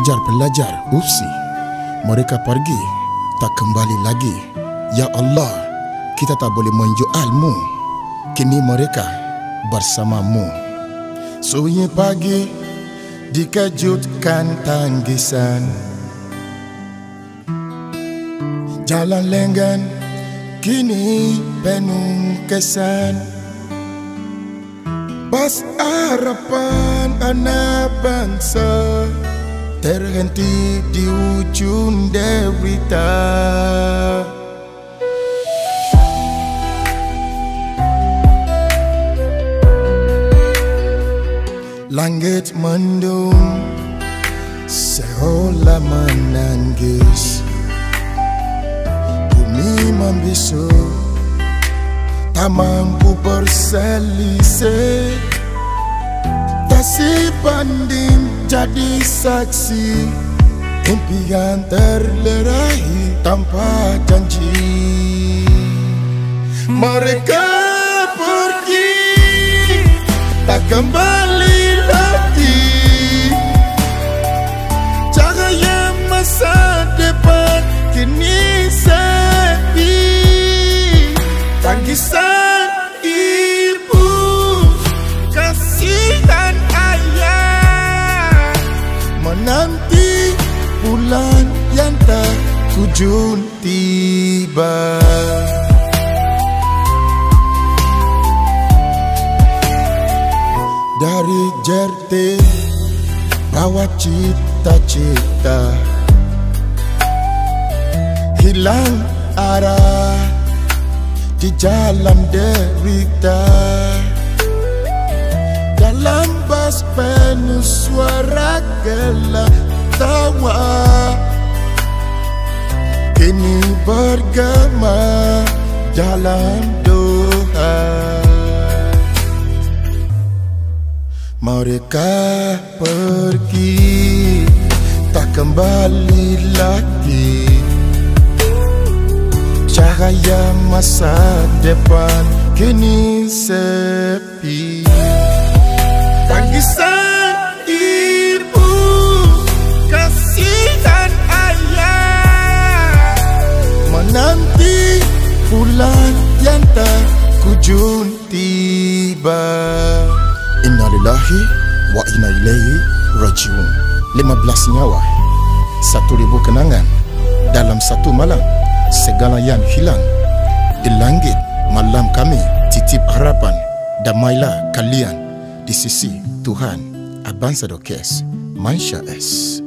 Pelajar-pelajar UFSI, mereka pergi, tak kembali lagi. Ya Allah, kita tak boleh menjualmu. Kini mereka bersamamu. Sunyi pagi dikejutkan tangisan. Jalan lenggan kini penuh kesan. Pas harapan anak bangsa terhenti di ujung derita. Langit mendung seolah menangis. Bumi membisu tak mampu berselisih. Tak sebanding jadi saksi. Impian terlerahi tanpa janji. Mereka pergi tak kembali lagi. Cahaya masa depan kini sepi. Tangisan ibu, kasihan ayah, menanti bulan yang tak kunjung tiba. Dari jerti bawa cita-cita, hilang arah di jalan derita. Dalam bas penuh suara gelak tawa, kini bergema dalam doa. Mereka pergi tak kembali lagi. Cahaya masa depan kini sepi. Tangisan ibu, kasihan ayah, menanti bulan yang tak kunjung tiba. Innalillahi wa inna ilaihi rajiun. 15 nyawa, 1000 kenangan dalam satu malam. Segala yang hilang di langit malam kami titip harapan. Damailah kalian di sisi Tuhan. Abang Sadokes, Mansha S.